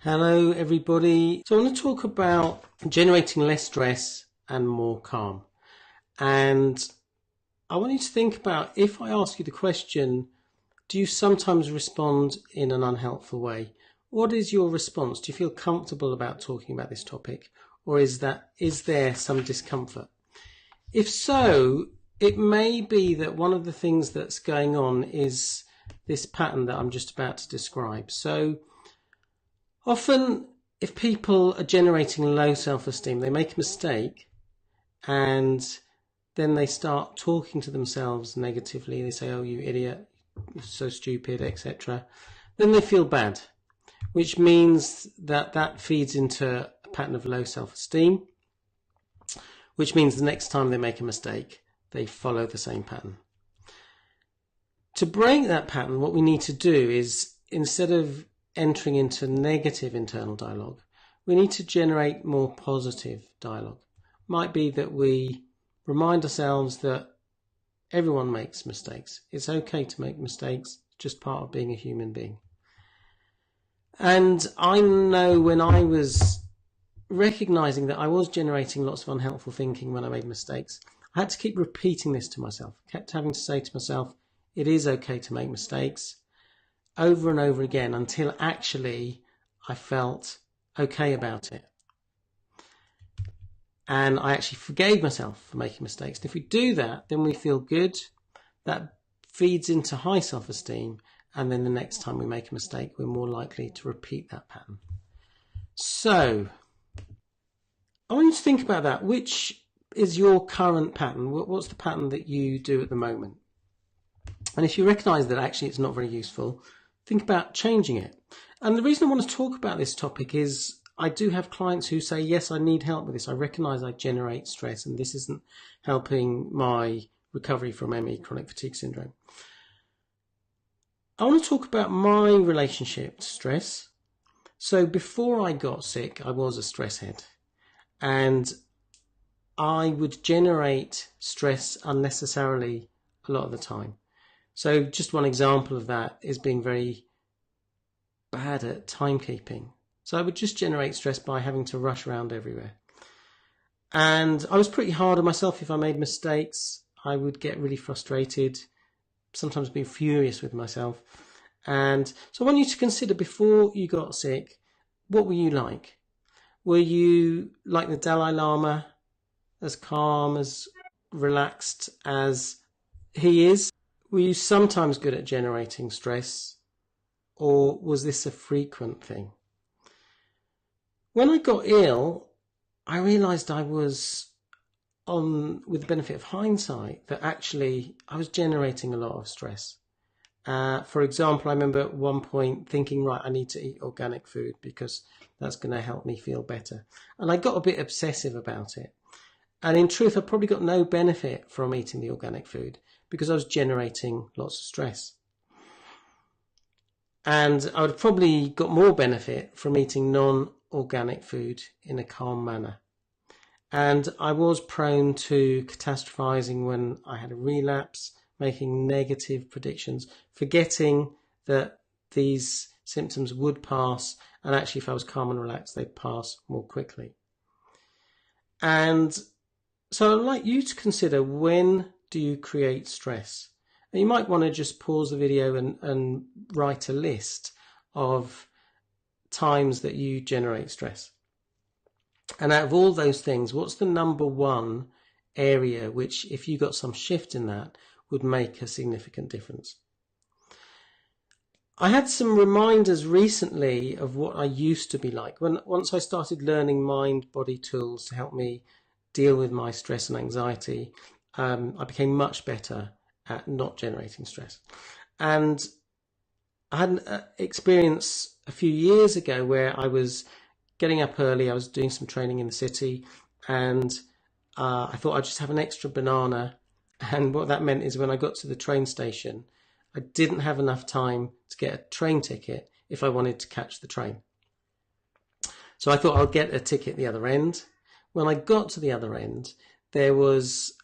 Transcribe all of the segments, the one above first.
Hello everybody. So I want to talk about generating less stress and more calm. And I want you to think about, if I ask you the question, do you sometimes respond in an unhelpful way? What is your response? Do you feel comfortable about talking about this topic, or is there some discomfort? If so, it may be that one of the things that's going on is this pattern that I'm just about to describe. So often, if people are generating low self-esteem, they make a mistake and then they start talking to themselves negatively. They say, oh, you idiot, you're so stupid, etc. Then they feel bad, which means that feeds into a pattern of low self-esteem, which means the next time they make a mistake, they follow the same pattern. To break that pattern, what we need to do is, instead of entering into negative internal dialogue, we need to generate more positive dialogue. Might be that we remind ourselves that everyone makes mistakes. It's okay to make mistakes, just part of being a human being. And I know when I was recognizing that I was generating lots of unhelpful thinking when I made mistakes, I had to keep repeating this to myself. I kept having to say to myself, it is okay to make mistakes, over and over again, until actually I felt okay about it. And I actually forgave myself for making mistakes. And if we do that, then we feel good. That feeds into high self-esteem. And then the next time we make a mistake, we're more likely to repeat that pattern. So I want you to think about that. Which is your current pattern? What's the pattern that you do at the moment? And if you recognize that actually it's not very useful, think about changing it. And the reason I want to talk about this topic is I do have clients who say, yes, I need help with this. I recognize I generate stress and this isn't helping my recovery from ME, chronic fatigue syndrome. I want to talk about my relationship to stress. So before I got sick, I was a stress head, and I would generate stress unnecessarily a lot of the time. So just one example of that is being very bad at timekeeping. So I would just generate stress by having to rush around everywhere. And I was pretty hard on myself. If I made mistakes, I would get really frustrated, sometimes be furious with myself. And so I want you to consider, before you got sick, what were you like? Were you like the Dalai Lama, as calm, as relaxed as he is? Were you sometimes good at generating stress, or was this a frequent thing? When I got ill, I realized I was with the benefit of hindsight, that actually I was generating a lot of stress. For example, I remember at one point thinking, right, I need to eat organic food because that's going to help me feel better. And I got a bit obsessive about it. And in truth, I probably got no benefit from eating the organic food because I was generating lots of stress. And I would have probably got more benefit from eating non-organic food in a calm manner. And I was prone to catastrophizing when I had a relapse, making negative predictions, forgetting that these symptoms would pass, and actually if I was calm and relaxed, they'd pass more quickly. And so I'd like you to consider, when do you create stress? And you might want to just pause the video and write a list of times that you generate stress. And out of all those things, what's the number one area which, if you got some shift in that, would make a significant difference? I had some reminders recently of what I used to be like. Once I started learning mind-body tools to help me deal with my stress and anxiety, I became much better at not generating stress. And I had an experience a few years ago where I was getting up early. I was doing some training in the city, and I thought I'd just have an extra banana. And what that meant is, when I got to the train station, I didn't have enough time to get a train ticket if I wanted to catch the train. So I thought I'll get a ticket the other end. When I got to the other end, there was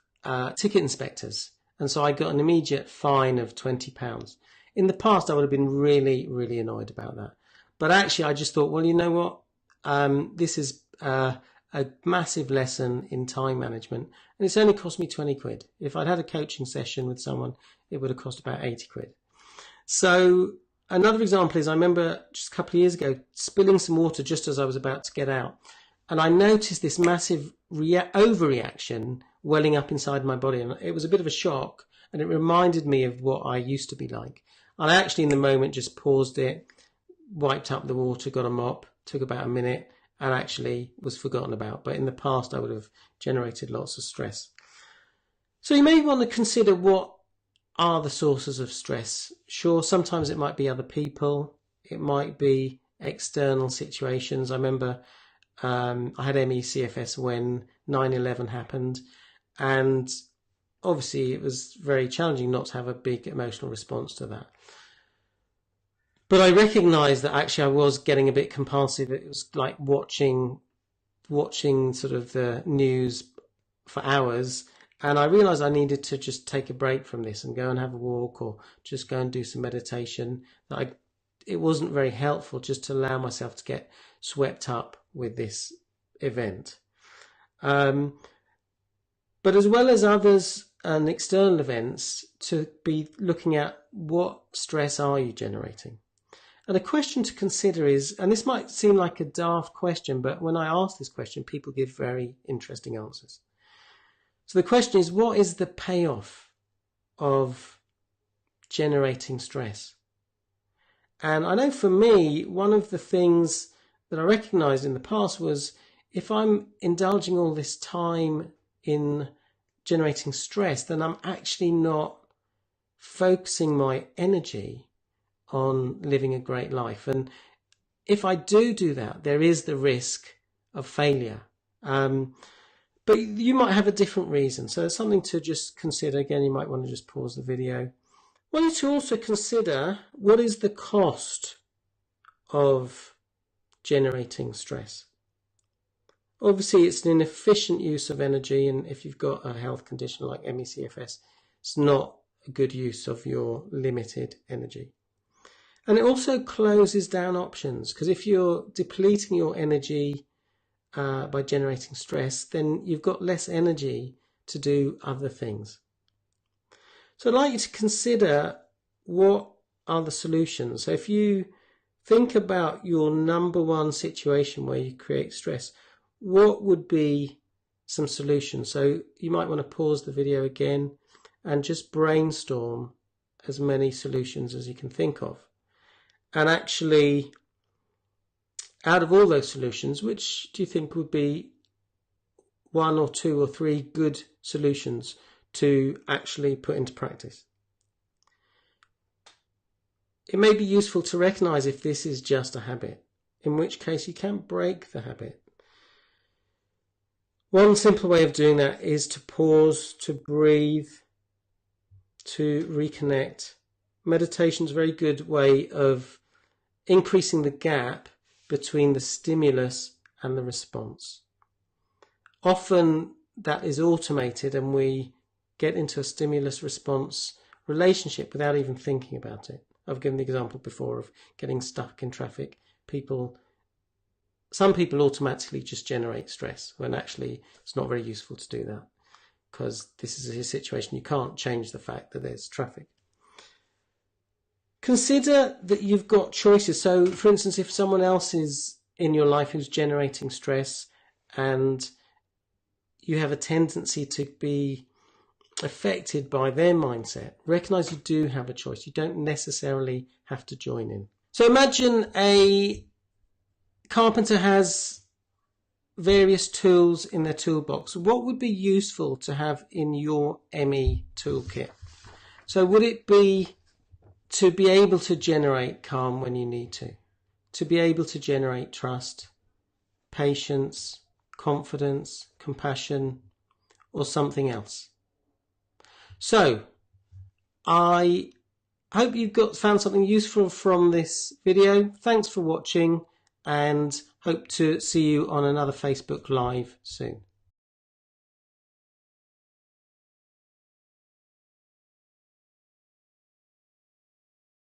ticket inspectors. And so I got an immediate fine of £20. In the past, I would have been really, really annoyed about that. But actually, I just thought, well, you know what? This is a massive lesson in time management, and it's only cost me 20 quid. If I'd had a coaching session with someone, it would have cost about 80 quid. So another example is I remember just a couple of years ago spilling some water just as I was about to get out, and I noticed this massive overreaction welling up inside my body, and it was a bit of a shock, and it reminded me of what I used to be like. I actually in the moment just paused it, wiped up the water, got a mop, took about a minute, and actually was forgotten about. But in the past I would have generated lots of stress. So you may want to consider, what are the sources of stress? Sure, sometimes it might be other people, it might be external situations. I remember I had ME CFS when 9/11 happened, and obviously it was very challenging not to have a big emotional response to that. But I recognised that actually I was getting a bit compulsive. It was like watching sort of the news for hours, and I realised I needed to just take a break from this and go and have a walk, or just go and do some meditation. It wasn't very helpful just to allow myself to get swept up with this event. But as well as others and external events, to be looking at what stress are you generating. And a question to consider is, and this might seem like a daft question, but when I ask this question, people give very interesting answers. So the question is, what is the payoff of generating stress? And I know for me, one of the things that I recognized in the past was, if I'm indulging all this time in generating stress, then I'm actually not focusing my energy on living a great life. And if I do that, there is the risk of failure. But you might have a different reason. So it's something to just consider. Again, you might want to just pause the video. I want you to also consider, what is the cost of generating stress? Obviously, it's an inefficient use of energy, and if you've got a health condition like ME CFS, it's not a good use of your limited energy. And it also closes down options, because if you're depleting your energy by generating stress, then you've got less energy to do other things. So I'd like you to consider, what are the solutions? So if you think about your number one situation where you create stress, what would be some solutions? So you might want to pause the video again and just brainstorm as many solutions as you can think of. And actually, out of all those solutions, which do you think would be one or two or three good solutions to actually put into practice? It may be useful to recognize if this is just a habit, in which case you can break the habit. One simple way of doing that is to pause, to breathe, to reconnect. Meditation is a very good way of increasing the gap between the stimulus and the response. Often that is automated, and we get into a stimulus-response relationship without even thinking about it. I've given the example before of getting stuck in traffic. Some people automatically just generate stress, when actually it's not very useful to do that, because this is a situation you can't change the fact that there's traffic. Consider that you've got choices. So, for instance, if someone else is in your life who's generating stress, and you have a tendency to be affected by their mindset, recognize you do have a choice. You don't necessarily have to join in. So imagine a carpenter has various tools in their toolbox. What would be useful to have in your ME toolkit? So would it be to be able to generate calm when you need to be able to generate trust, patience, confidence, compassion, or something else? So I hope you've found something useful from this video. Thanks for watching, and hope to see you on another Facebook Live soon.